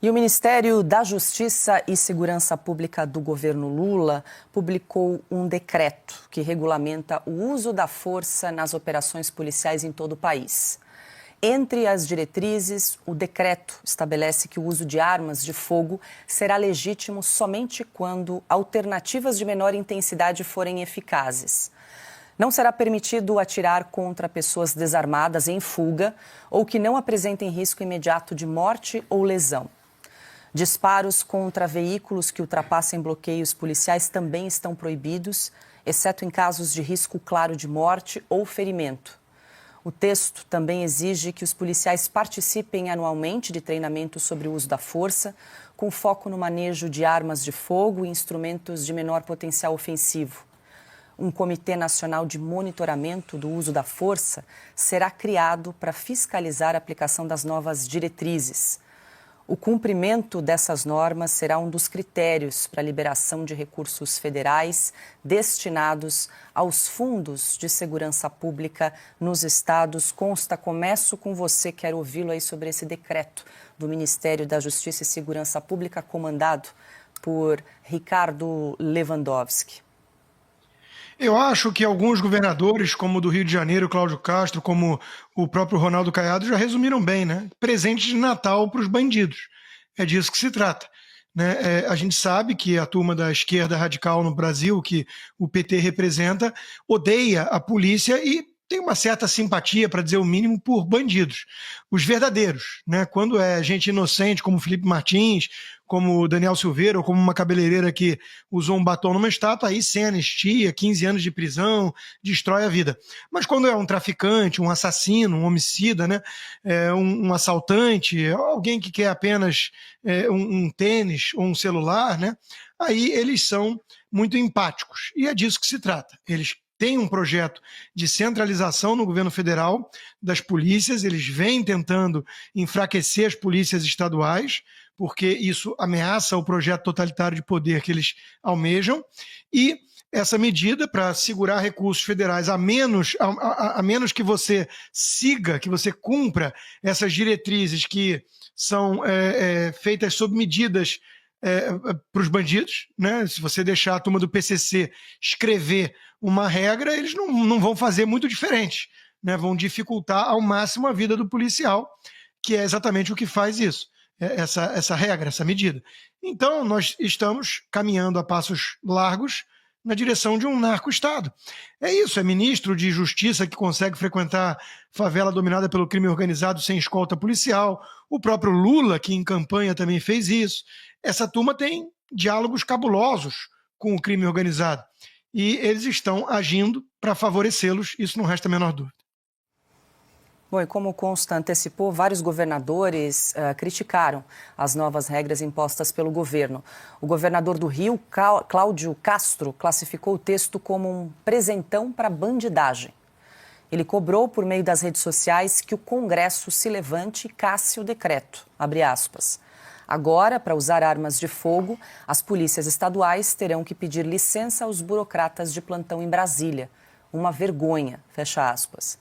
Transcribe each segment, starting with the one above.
E o Ministério da Justiça e Segurança Pública do governo Lula publicou um decreto que regulamenta o uso da força nas operações policiais em todo o país. Entre as diretrizes, o decreto estabelece que o uso de armas de fogo será legítimo somente quando alternativas de menor intensidade forem eficazes. Não será permitido atirar contra pessoas desarmadas em fuga ou que não apresentem risco imediato de morte ou lesão. Disparos contra veículos que ultrapassem bloqueios policiais também estão proibidos, exceto em casos de risco claro de morte ou ferimento. O texto também exige que os policiais participem anualmente de treinamento sobre o uso da força, com foco no manejo de armas de fogo e instrumentos de menor potencial ofensivo. Um Comitê Nacional de Monitoramento do Uso da Força será criado para fiscalizar a aplicação das novas diretrizes. O cumprimento dessas normas será um dos critérios para a liberação de recursos federais destinados aos fundos de segurança pública nos estados. Começo com você, quero ouvi-lo aí sobre esse decreto do Ministério da Justiça e Segurança Pública, comandado por Ricardo Lewandowski. Eu acho que alguns governadores, como o do Rio de Janeiro, Cláudio Castro, como o próprio Ronaldo Caiado, já resumiram bem, né? Presente de Natal para os bandidos. É disso que se trata. Né? A gente sabe que a turma da esquerda radical no Brasil, que o PT representa, odeia a polícia e tem uma certa simpatia, para dizer o mínimo, por bandidos. Os verdadeiros, né? Quando é gente inocente, como Felipe Martins, como Daniel Silveira, ou como uma cabeleireira que usou um batom numa estátua, aí sem anistia, 15 anos de prisão, destrói a vida. Mas quando é um traficante, um assassino, um homicida, né? Um assaltante, alguém que quer apenas um tênis ou um celular, né? Aí eles são muito empáticos. E é disso que se trata. Eles tem um projeto de centralização no governo federal das polícias, eles vêm tentando enfraquecer as polícias estaduais, porque isso ameaça o projeto totalitário de poder que eles almejam, e essa medida para segurar recursos federais, a menos que você siga, que você cumpra essas diretrizes que são feitas sob medidas para os bandidos, né? Se você deixar a turma do PCC escrever uma regra, eles não vão fazer muito diferente, né? Vão dificultar ao máximo a vida do policial, que é exatamente o que faz isso, essa regra, essa medida. Então, nós estamos caminhando a passos largos na direção de um narco-estado. É isso, é ministro de Justiça que consegue frequentar favela dominada pelo crime organizado sem escolta policial, o próprio Lula, que em campanha também fez isso. Essa turma tem diálogos cabulosos com o crime organizado e eles estão agindo para favorecê-los, isso não resta a menor dúvida. Bom, e como o Consta antecipou, vários governadores criticaram as novas regras impostas pelo governo. O governador do Rio, Cláudio Castro, classificou o texto como um presentão para bandidagem. Ele cobrou, por meio das redes sociais, que o Congresso se levante e casse o decreto, abre aspas. Agora, para usar armas de fogo, as polícias estaduais terão que pedir licença aos burocratas de plantão em Brasília. Uma vergonha, fecha aspas.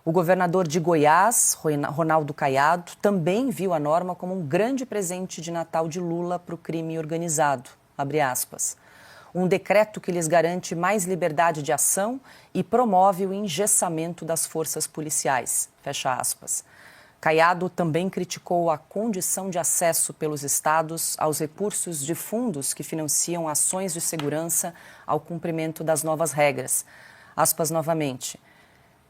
O governador de Goiás, Ronaldo Caiado, também viu a norma como um grande presente de Natal de Lula para o crime organizado, abre aspas. Um decreto que lhes garante mais liberdade de ação e promove o engessamento das forças policiais, fecha aspas. Caiado também criticou a condição de acesso pelos estados aos recursos de fundos que financiam ações de segurança ao cumprimento das novas regras. Aspas novamente.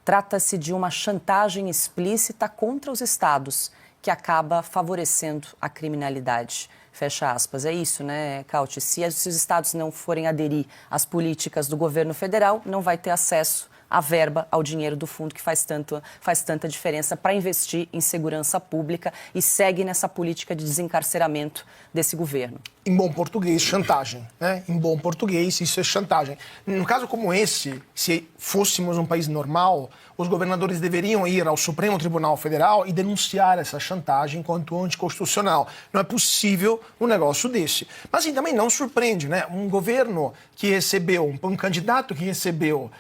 Trata-se de uma chantagem explícita contra os estados, que acaba favorecendo a criminalidade. Fecha aspas. É isso, né, Cauti? Se os estados não forem aderir às políticas do governo federal, não vai ter acesso à verba, ao dinheiro do fundo que faz tanta diferença para investir em segurança pública e segue nessa política de desencarceramento desse governo. Em bom português, chantagem, né? Em bom português, isso é chantagem. Num caso como esse, se fôssemos um país normal, os governadores deveriam ir ao Supremo Tribunal Federal e denunciar essa chantagem enquanto anticonstitucional. Não é possível um negócio desse. Mas assim, também não surpreende, né? Um governo que recebeu, um candidato que recebeu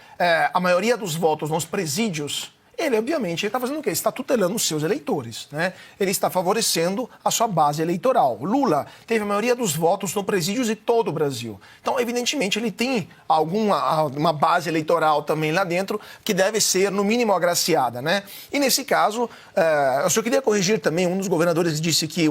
a maioria dos votos nos presídios, Ele, obviamente, está fazendo o quê? Está tutelando os seus eleitores, né? Ele está favorecendo a sua base eleitoral. Lula teve a maioria dos votos no presídio de todo o Brasil. Então, evidentemente, ele tem uma base eleitoral também lá dentro que deve ser, no mínimo, agraciada, né? E, nesse caso, eu só queria corrigir também, um dos governadores disse que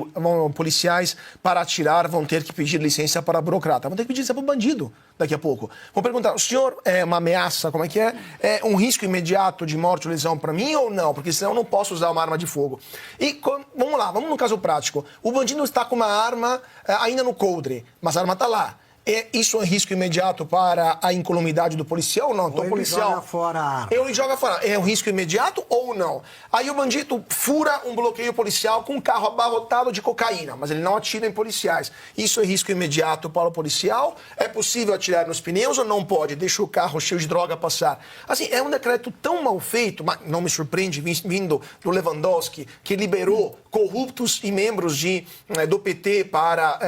policiais, para atirar, vão ter que pedir licença para burocrata. Vão ter que pedir licença para o bandido daqui a pouco. Vão perguntar, o senhor é uma ameaça, como é que é? É um risco imediato de morte ou lesão para mim ou não? Porque senão eu não posso usar uma arma de fogo. E vamos lá, vamos no caso prático. O bandido está com uma arma ainda no coldre, mas a arma está lá. Isso é risco imediato para a incolumidade do policial ou não? Então, ou ele policial joga fora a arma. Ele joga fora. É um risco imediato ou não? Aí o bandido fura um bloqueio policial com um carro abarrotado de cocaína, mas ele não atira em policiais. Isso é risco imediato para o policial? É possível atirar nos pneus ou não pode? Deixa o carro cheio de droga passar. Assim, é um decreto tão mal feito, mas não me surpreende, vindo do Lewandowski, que liberou corruptos e membros do PT para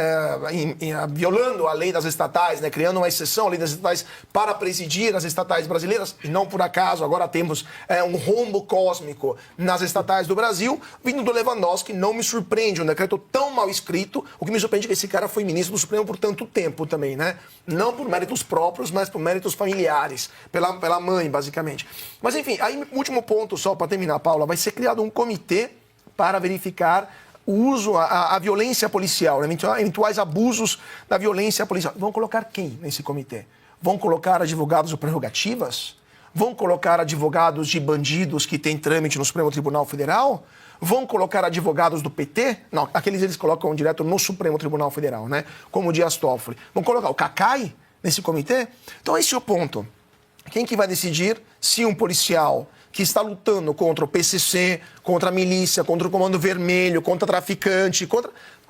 violando a lei das estatais, né, criando uma exceção à lei das estatais para presidir as estatais brasileiras, e não por acaso agora temos um rombo cósmico nas estatais do Brasil, vindo do Lewandowski. Não me surpreende um decreto tão mal escrito. O que me surpreende é que esse cara foi ministro do Supremo por tanto tempo também, né? Não por méritos próprios, mas por méritos familiares, pela mãe, basicamente. Mas enfim, aí último ponto só para terminar, Paula, vai ser criado um comitê para verificar o uso, a violência policial, eventuais abusos da violência policial. Vão colocar quem nesse comitê? Vão colocar advogados de prerrogativas? Vão colocar advogados de bandidos que têm trâmite no Supremo Tribunal Federal? Vão colocar advogados do PT? Não, aqueles eles colocam direto no Supremo Tribunal Federal, né? Como o Dias Toffoli. Vão colocar o Cacai nesse comitê? Então esse é o ponto. Quem que vai decidir se um policial que está lutando contra o PCC, contra a milícia, contra o Comando Vermelho, contra traficante,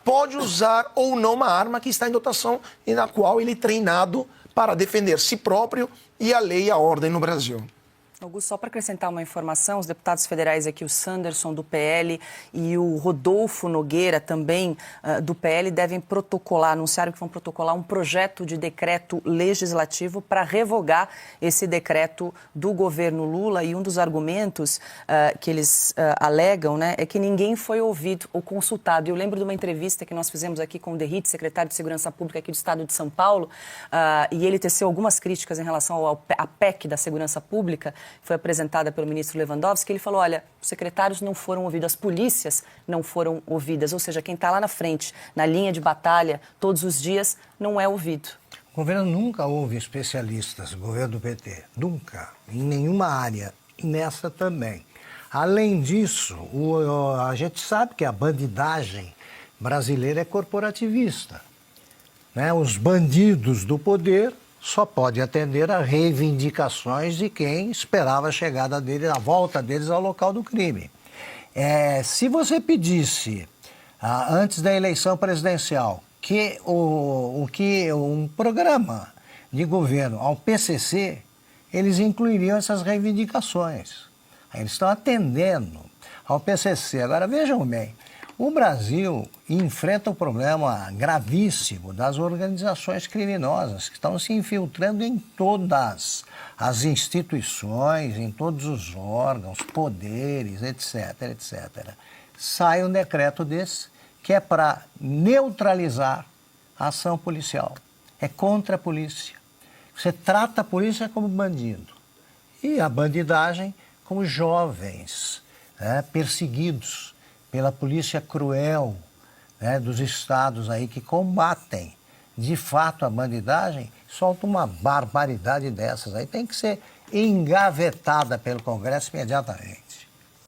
pode usar ou não uma arma que está em dotação e na qual ele é treinado para defender si próprio e a lei e a ordem no Brasil? Augusto, só para acrescentar uma informação, os deputados federais aqui, o Sanderson do PL e o Rodolfo Nogueira, também do PL, devem protocolar, anunciaram que vão protocolar um projeto de decreto legislativo para revogar esse decreto do governo Lula. E um dos argumentos que eles alegam, né, é que ninguém foi ouvido ou consultado. Eu lembro de uma entrevista que nós fizemos aqui com o Derrite, secretário de Segurança Pública aqui do estado de São Paulo, e ele teceu algumas críticas em relação à PEC da Segurança Pública, foi apresentada pelo ministro Lewandowski, que ele falou, olha, os secretários não foram ouvidos, as polícias não foram ouvidas, ou seja, quem está lá na frente, na linha de batalha, todos os dias, não é ouvido. O governo nunca houve especialistas, o governo do PT, nunca, em nenhuma área, e nessa também. Além disso, a gente sabe que a bandidagem brasileira é corporativista, né? Os bandidos do poder só pode atender a reivindicações de quem esperava a chegada dele, a volta deles ao local do crime. Se você pedisse, antes da eleição presidencial, que um programa de governo ao PCC, eles incluiriam essas reivindicações. Eles estão atendendo ao PCC. Agora, vejam bem, o Brasil enfrenta um problema gravíssimo das organizações criminosas que estão se infiltrando em todas as instituições, em todos os órgãos, poderes, etc, etc. Sai um decreto desse que é para neutralizar a ação policial. É contra a polícia. Você trata a polícia como bandido e a bandidagem como jovens, né, perseguidos pela polícia cruel, né, dos estados aí que combatem de fato a bandidagem, solta uma barbaridade dessas aí. Tem que ser engavetada pelo Congresso imediatamente.